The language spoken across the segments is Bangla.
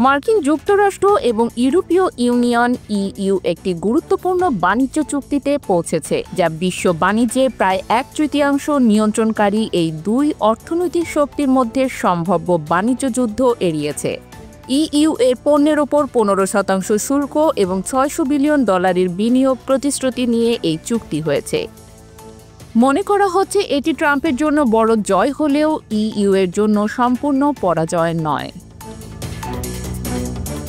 মার্কিন যুক্তরাষ্ট্র এবং ইউরোপীয় ইউনিয়ন ইইউ একটি গুরুত্বপূর্ণ বাণিজ্য চুক্তিতে পৌঁছেছে, যা বিশ্ব বাণিজ্যে প্রায় 1/3 নিয়ন্ত্রণকারী এই দুই অর্থনৈতিক শক্তির মধ্যে সম্ভাব্য বাণিজ্য যুদ্ধ এড়িয়েছে। ইইউ এর পণ্যের ওপর 15% শুল্ক এবং $600 বিলিয়ন বিনিয়োগ প্রতিশ্রুতি নিয়ে এই চুক্তি হয়েছে। মনে করা হচ্ছে এটি ট্রাম্পের জন্য বড় জয় হলেও ইইউ এর জন্য সম্পূর্ণ পরাজয় নয়।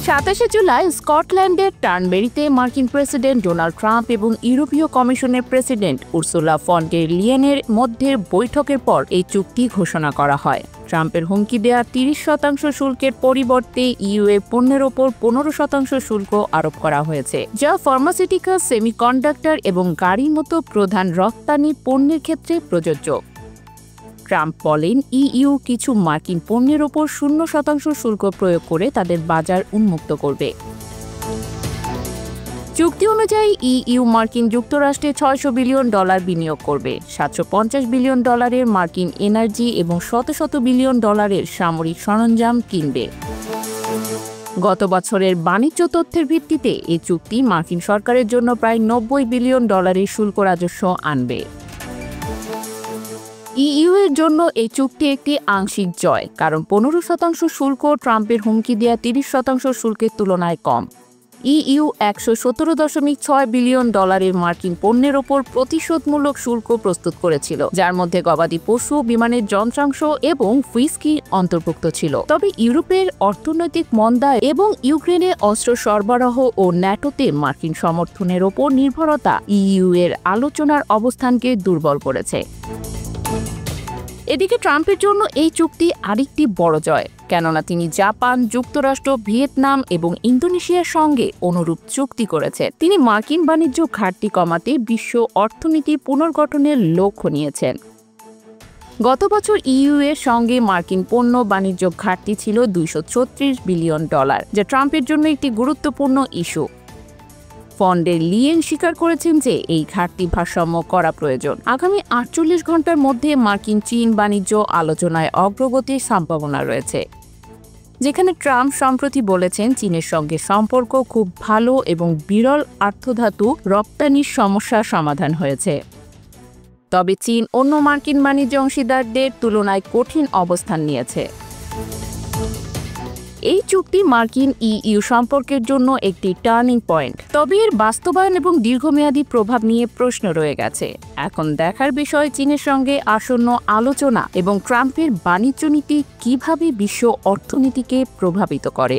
27 জুলাই স্কটল্যান্ডের টার্নবেরিতে মার্কিন প্রেসিডেন্ট ডোনাল্ড ট্রাম্প এবং ইউরোপীয় কমিশনের প্রেসিডেন্ট উর্সুলা ফন ডের লিয়েনের মধ্যে বৈঠকের পর এই চুক্তি ঘোষণা করা হয়। ট্রাম্পের হুমকি দেওয়া 30% শুল্কের পরিবর্তে ইইউ এর পণ্যের ওপর 15% শুল্ক আরোপ করা হয়েছে, যা ফার্মাসিউটিক্যাল, সেমিকন্ডাক্টর এবং গাড়ির মতো প্রধান রপ্তানি পণ্যের ক্ষেত্রে প্রযোজ্য। ট্রাম্প বলেন, ইইউ কিছু মার্কিন পণ্যের ওপর 0% শুল্ক প্রয়োগ করে তাদের বাজার উন্মুক্ত করবে। চুক্তি অনুযায়ী ইইউ মার্কিন যুক্তরাষ্ট্রে $600 বিলিয়ন বিনিয়োগ করবে, $750 বিলিয়ন মার্কিন এনার্জি এবং শত বিলিয়ন সামরিক সরঞ্জাম কিনবে। গত বছরের বাণিজ্য তথ্যের ভিত্তিতে এই চুক্তি মার্কিন সরকারের জন্য প্রায় $90 বিলিয়ন শুল্ক রাজস্ব আনবে। ইইউ এর জন্য এই চুক্তি একটি আংশিক জয়, কারণ 15% শুল্ক ট্রাম্পের হুমকি দেওয়া 30% শুল্কের তুলনায় কম। ইইউ $117.6 বিলিয়ন মার্কিন পণ্যের ওপর প্রতিশোধমূলক শুল্ক প্রস্তুত করেছিল, যার মধ্যে গবাদি পশু, বিমানের যন্ত্রাংশ এবং হুইস্কি অন্তর্ভুক্ত ছিল। তবে ইউরোপের অর্থনৈতিক মন্দা এবং ইউক্রেনে অস্ত্র সরবরাহ ও ন্যাটোতে মার্কিন সমর্থনের ওপর নির্ভরতা ইইউ এর আলোচনার অবস্থানকে দুর্বল করেছে। এদিকে ট্রাম্পের জন্য এই চুক্তি আরেকটি বড় জয়, কেননা তিনি জাপান, যুক্তরাষ্ট্র, ভিয়েতনাম এবং ইন্দোনেশিয়ার সঙ্গে অনুরূপ চুক্তি করেছেন। তিনি মার্কিন বাণিজ্য ঘাটতি কমাতে বিশ্ব অর্থনীতি পুনর্গঠনের লক্ষ্য নিয়েছেন। গত বছর ইইউ এর সঙ্গে মার্কিন পণ্য বাণিজ্য ঘাটতি ছিল $236 বিলিয়ন, যা ট্রাম্পের জন্য একটি গুরুত্বপূর্ণ ইস্যু। ফন ডের লিয়েন স্বীকার করেছেন যে এই ঘাটতি ভারসাম্য করা প্রয়োজন। আগামী 48 ঘন্টার মধ্যে মার্কিন চীন বাণিজ্য আলোচনায় অগ্রগতির সম্ভাবনা রয়েছে, যেখানে ট্রাম্প সম্প্রতি বলেছেন চীনের সঙ্গে সম্পর্ক খুব ভালো এবং বিরল আর্থধাতু রপ্তানির সমস্যার সমাধান হয়েছে। তবে চীন অন্য মার্কিন বাণিজ্য অংশীদারদের তুলনায় কঠিন অবস্থান নিয়েছে। এই চুক্তি মার্কিন ইইউ সম্পর্কের জন্য একটি টার্নিং পয়েন্ট, তবে এর বাস্তবায়ন এবং দীর্ঘমেয়াদী প্রভাব নিয়ে প্রশ্ন রয়ে গেছে। এখন দেখার বিষয় চীনের সঙ্গে আসন্ন আলোচনা এবং ট্রাম্পের বাণিজ্য নীতি কিভাবে বিশ্ব অর্থনীতিকে প্রভাবিত করে।